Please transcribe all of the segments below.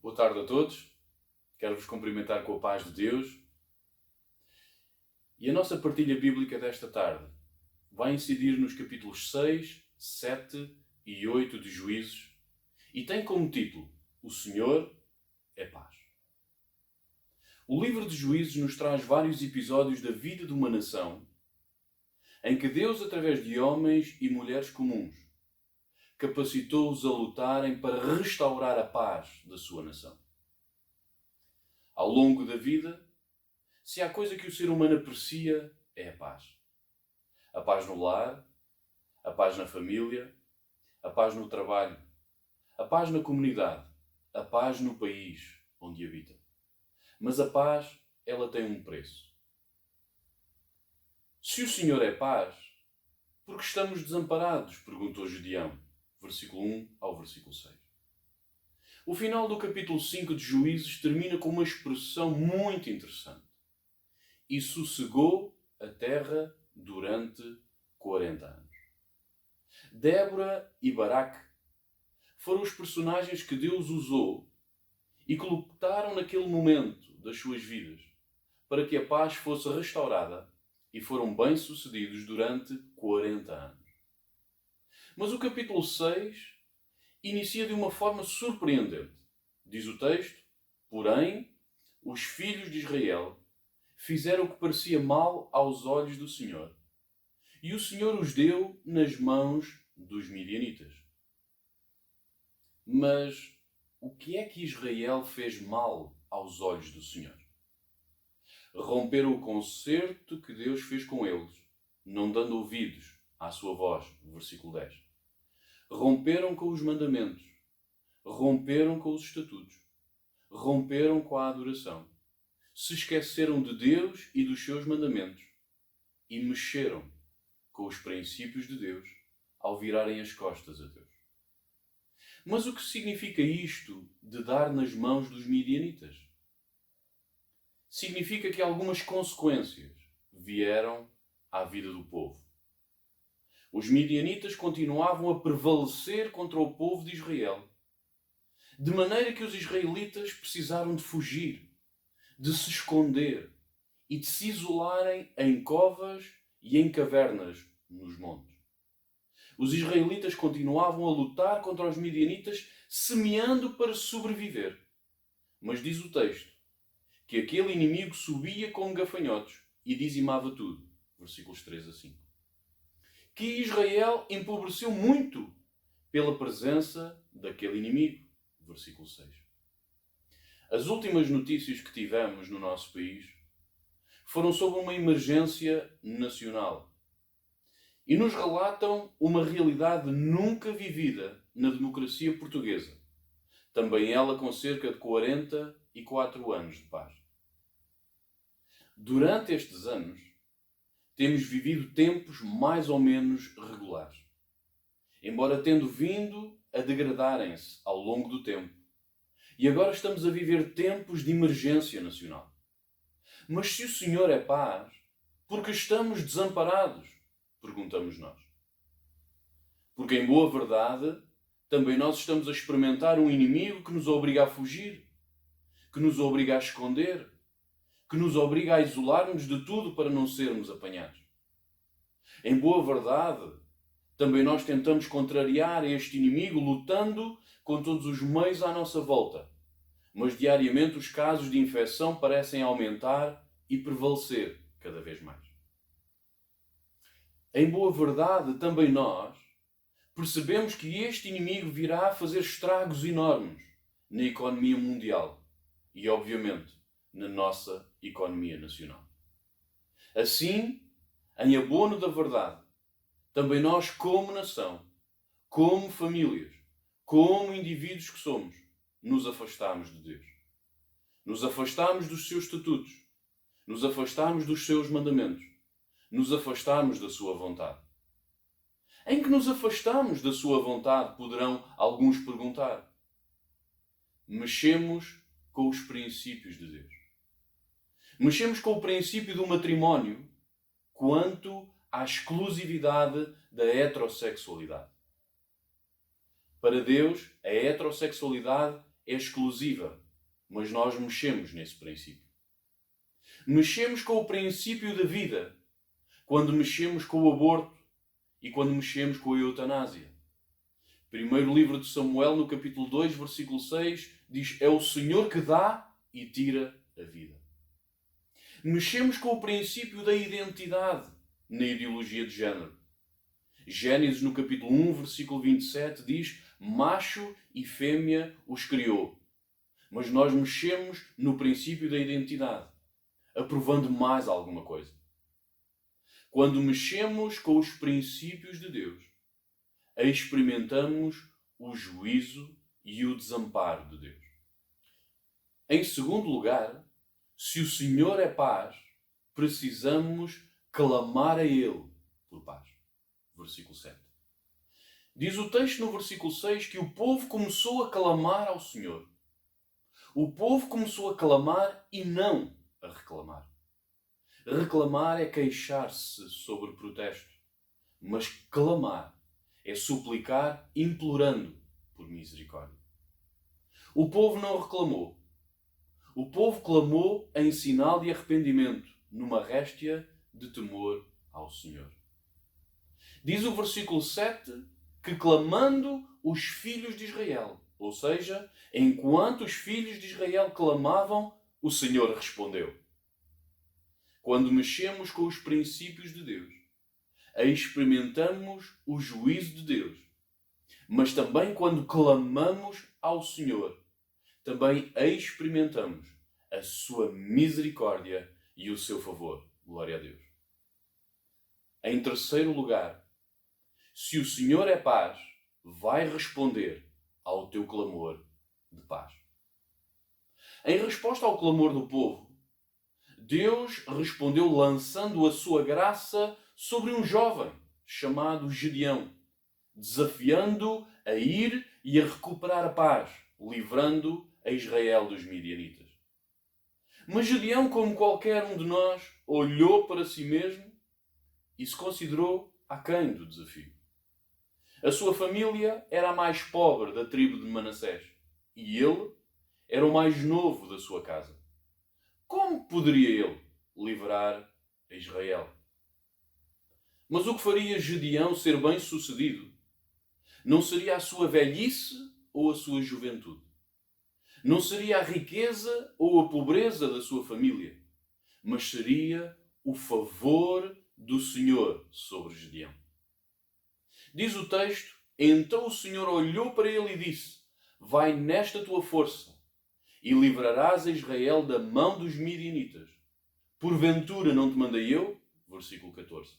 Boa tarde a todos. Quero-vos cumprimentar com a paz de Deus. E a nossa partilha bíblica desta tarde vai incidir nos capítulos 6, 7 e 8 de Juízes e tem como título O Senhor é Paz. O livro de Juízes nos traz vários episódios da vida de uma nação em que Deus, através de homens e mulheres comuns, capacitou-os a lutarem para restaurar a paz da sua nação. Ao longo da vida, se há coisa que o ser humano aprecia, é a paz. A paz no lar, a paz na família, a paz no trabalho, a paz na comunidade, a paz no país onde habita. Mas a paz, ela tem um preço. Se o Senhor é paz, por que estamos desamparados? Perguntou Gedeão, versículo 1 ao versículo 6. O final do capítulo 5 de Juízes termina com uma expressão muito interessante. E sossegou a terra durante 40 anos. Débora e Baraque foram os personagens que Deus usou e que lutaram naquele momento das suas vidas para que a paz fosse restaurada e foram bem-sucedidos durante 40 anos. Mas o capítulo 6 inicia de uma forma surpreendente. Diz o texto: porém, os filhos de Israel fizeram o que parecia mal aos olhos do Senhor, e o Senhor os deu nas mãos dos midianitas. Mas o que é que Israel fez mal aos olhos do Senhor? Romperam o concerto que Deus fez com eles, não dando ouvidos à sua voz. Versículo 10. Romperam com os mandamentos, romperam com os estatutos, romperam com a adoração, se esqueceram de Deus e dos seus mandamentos e mexeram com os princípios de Deus ao virarem as costas a Deus. Mas o que significa isto de dar nas mãos dos midianitas? Significa que algumas consequências vieram à vida do povo. Os midianitas continuavam a prevalecer contra o povo de Israel, de maneira que os israelitas precisaram de fugir, de se esconder e de se isolarem em covas e em cavernas nos montes. Os israelitas continuavam a lutar contra os midianitas, semeando para sobreviver. Mas diz o texto que aquele inimigo subia como gafanhotos e dizimava tudo. Versículos 3 a 5. Que Israel empobreceu muito pela presença daquele inimigo. Versículo 6. As últimas notícias que tivemos no nosso país foram sobre uma emergência nacional e nos relatam uma realidade nunca vivida na democracia portuguesa, também ela com cerca de 44 anos de paz. Durante estes anos, temos vivido tempos mais ou menos regulares, embora tendo vindo a degradarem-se ao longo do tempo. E agora estamos a viver tempos de emergência nacional. Mas se o Senhor é paz, por que estamos desamparados? Perguntamos nós. Porque em boa verdade, também nós estamos a experimentar um inimigo que nos obriga a fugir, que nos obriga a esconder, que nos obriga a isolar-nos de tudo para não sermos apanhados. Em boa verdade, também nós tentamos contrariar este inimigo lutando com todos os meios à nossa volta. Mas diariamente os casos de infecção parecem aumentar e prevalecer cada vez mais. Em boa verdade, também nós percebemos que este inimigo virá a fazer estragos enormes na economia mundial e, obviamente, na nossa economia nacional. Assim, em abono da verdade, também nós, como nação, como famílias, como indivíduos que somos, nos afastamos de Deus. Nos afastamos dos seus estatutos. Nos afastamos dos seus mandamentos. Nos afastamos da sua vontade. Em que nos afastamos da sua vontade, poderão alguns perguntar. Mexemos com os princípios de Deus. Mexemos com o princípio do matrimónio quanto à exclusividade da heterossexualidade. Para Deus, a heterossexualidade é exclusiva, mas nós mexemos nesse princípio. Mexemos com o princípio da vida quando mexemos com o aborto e quando mexemos com a eutanásia. Primeiro livro de Samuel, no capítulo 2, versículo 6, diz: é o Senhor que dá e tira a vida. Mexemos com o princípio da identidade na ideologia de género. Gênesis, no capítulo 1, versículo 27, diz: macho e fêmea os criou. Mas nós mexemos no princípio da identidade, aprovando mais alguma coisa. Quando mexemos com os princípios de Deus, experimentamos o juízo e o desamparo de Deus. Em segundo lugar, se o Senhor é paz, precisamos clamar a Ele por paz. Versículo 7. Diz o texto no versículo 6 que o povo começou a clamar ao Senhor. O povo começou a clamar e não a reclamar. Reclamar é queixar-se sobre protesto, mas clamar é suplicar implorando por misericórdia. O povo não reclamou. O povo clamou em sinal de arrependimento, numa réstia de temor ao Senhor. Diz o versículo 7 que clamando os filhos de Israel, ou seja, enquanto os filhos de Israel clamavam, o Senhor respondeu. Quando mexemos com os princípios de Deus, experimentamos o juízo de Deus. Mas também quando clamamos ao Senhor, também experimentamos a sua misericórdia e o seu favor. Glória a Deus. Em terceiro lugar, se o Senhor é paz, vai responder ao teu clamor de paz. Em resposta ao clamor do povo, Deus respondeu lançando a sua graça sobre um jovem chamado Gedeão, desafiando-o a ir e a recuperar a paz, livrando a Israel dos midianitas. Mas Gedeão, como qualquer um de nós, olhou para si mesmo e se considerou aquém do desafio. A sua família era a mais pobre da tribo de Manassés e ele era o mais novo da sua casa. Como poderia ele livrar a Israel? Mas o que faria Gedeão ser bem-sucedido não seria a sua velhice ou a sua juventude. Não seria a riqueza ou a pobreza da sua família, mas seria o favor do Senhor sobre Gedeão. Diz o texto: então o Senhor olhou para ele e disse: vai nesta tua força e livrarás a Israel da mão dos midianitas. Porventura não te mandei eu? Versículo 14.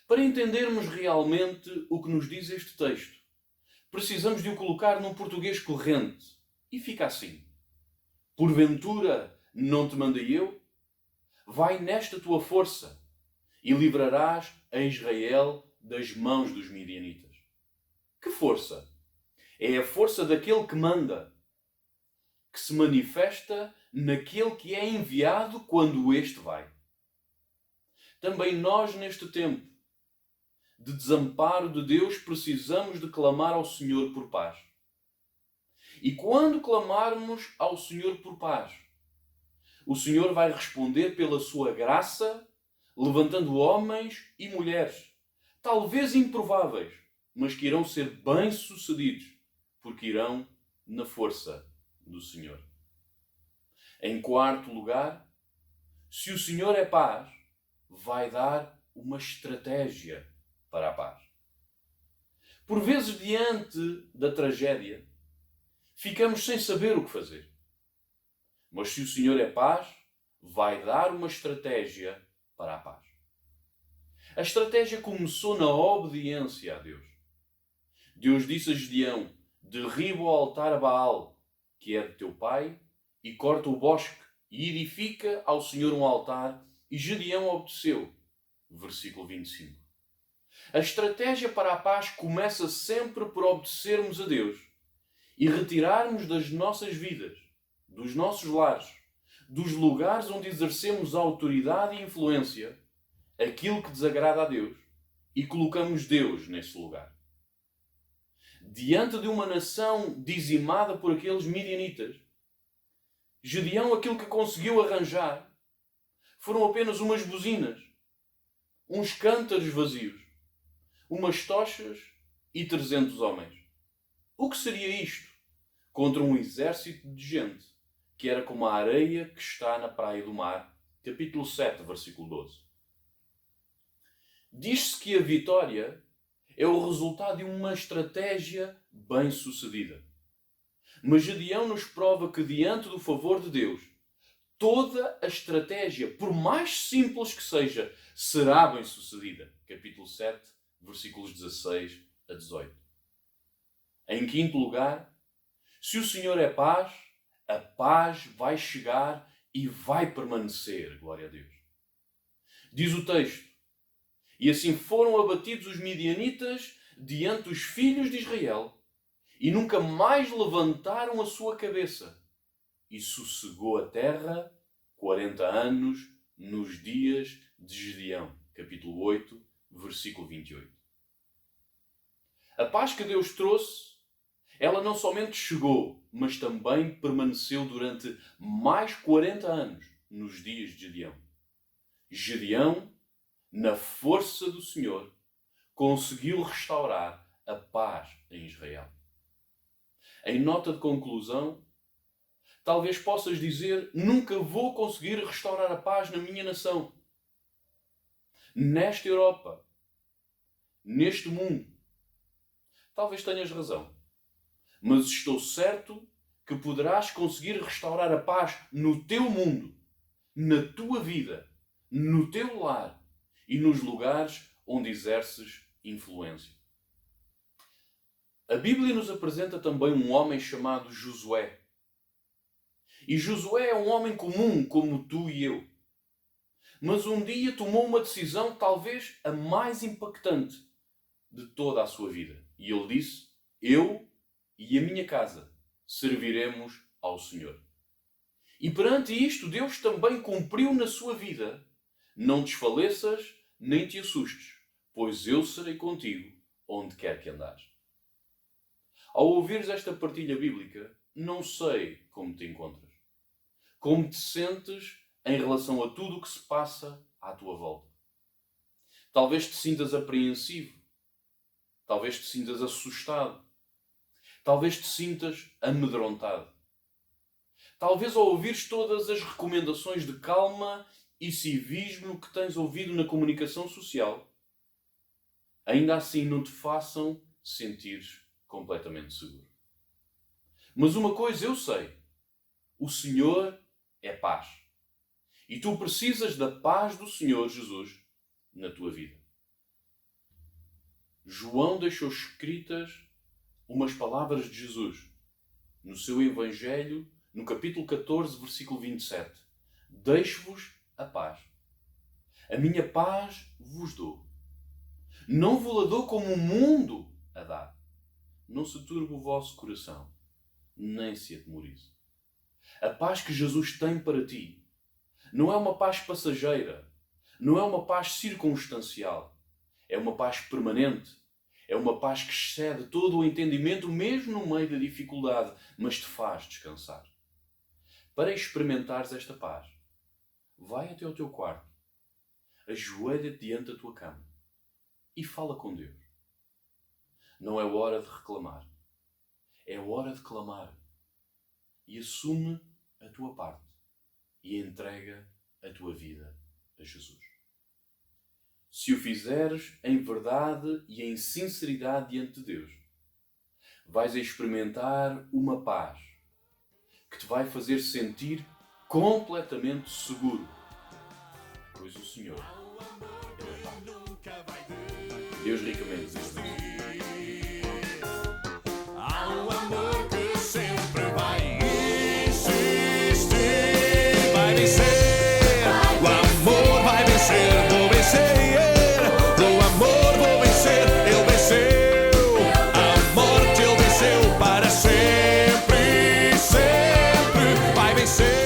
Para entendermos realmente o que nos diz este texto, precisamos de o colocar num português corrente. E fica assim: porventura não te mandei eu? Vai nesta tua força e livrarás a Israel das mãos dos midianitas. Que força? É a força daquele que manda, que se manifesta naquele que é enviado quando este vai. Também nós, neste tempo de desamparo de Deus, precisamos de clamar ao Senhor por paz. E quando clamarmos ao Senhor por paz, o Senhor vai responder pela sua graça, levantando homens e mulheres, talvez improváveis, mas que irão ser bem-sucedidos, porque irão na força do Senhor. Em quarto lugar, se o Senhor é paz, vai dar uma estratégia para a paz. Por vezes, diante da tragédia, ficamos sem saber o que fazer. Mas se o Senhor é paz, vai dar uma estratégia para a paz. A estratégia começou na obediência a Deus. Deus disse a Gedeão: derriba o altar a Baal, que é de teu pai, e corta o bosque, e edifica ao Senhor um altar, e Gedeão obedeceu. Versículo 25. A estratégia para a paz começa sempre por obedecermos a Deus e retirarmos das nossas vidas, dos nossos lares, dos lugares onde exercemos autoridade e influência, aquilo que desagrada a Deus, e colocamos Deus nesse lugar. diante de uma nação dizimada por aqueles midianitas, Gedeão aquilo que conseguiu arranjar foram apenas umas buzinas, uns cântaros vazios, umas tochas e 300 homens. O que seria isto contra um exército de gente que era como a areia que está na praia do mar? Capítulo 7, versículo 12. Diz-se que a vitória é o resultado de uma estratégia bem-sucedida. Mas Gedeão nos prova que, diante do favor de Deus, toda a estratégia, por mais simples que seja, será bem-sucedida. Capítulo 7, versículos 16 a 18. Em quinto lugar, se o Senhor é paz, a paz vai chegar e vai permanecer. Glória a Deus. Diz o texto: e assim foram abatidos os midianitas diante dos filhos de Israel, e nunca mais levantaram a sua cabeça. E sossegou a terra 40 anos nos dias de Gedeão. Capítulo 8, versículo 28. A paz que Deus trouxe, ela não somente chegou, mas também permaneceu durante mais 40 anos nos dias de Gedeão. Gedeão, na força do Senhor, conseguiu restaurar a paz em Israel. Em nota de conclusão, talvez possas dizer: nunca vou conseguir restaurar a paz na minha nação, nesta Europa, neste mundo. Talvez tenhas razão, mas estou certo que poderás conseguir restaurar a paz no teu mundo, na tua vida, no teu lar e nos lugares onde exerces influência. A Bíblia nos apresenta também um homem chamado Josué. E Josué é um homem comum, como tu e eu. Mas um dia tomou uma decisão talvez a mais impactante de toda a sua vida. E ele disse: eu e a minha casa serviremos ao Senhor. E perante isto, Deus também cumpriu na sua vida: não desfaleças nem te assustes, pois eu serei contigo onde quer que andares. Ao ouvires esta partilha bíblica, não sei como te encontras. Como te sentes em relação a tudo o que se passa à tua volta. Talvez te sintas apreensivo. Talvez te sintas assustado. Talvez te sintas amedrontado. Talvez ao ouvires todas as recomendações de calma e civismo que tens ouvido na comunicação social, ainda assim não te façam sentir completamente seguro. Mas uma coisa eu sei: o Senhor é paz. E tu precisas da paz do Senhor Jesus na tua vida. João deixou escritas umas palavras de Jesus no seu Evangelho, no capítulo 14, versículo 27. Deixo-vos a paz. A minha paz vos dou. Não vos a dou como o mundo a dá. Não se turbe o vosso coração, nem se atemorize. A paz que Jesus tem para ti não é uma paz passageira, não é uma paz circunstancial. É uma paz permanente. É uma paz que excede todo o entendimento, mesmo no meio da dificuldade, mas te faz descansar. Para experimentares esta paz, vai até ao teu quarto, ajoelha-te diante da tua cama e fala com Deus. Não é hora de reclamar, é hora de clamar. E assume a tua parte e entrega a tua vida a Jesus. Se o fizeres em verdade e em sinceridade diante de Deus, vais experimentar uma paz que te vai fazer sentir completamente seguro, pois o Senhor é paz. Deus ricamente abençoe. Há um amor que sempre vai existir, vai vencer. O amor vai vencer, vou vencer. O amor vou vencer, ele venceu. A morte ele venceu para sempre, sempre vai vencer.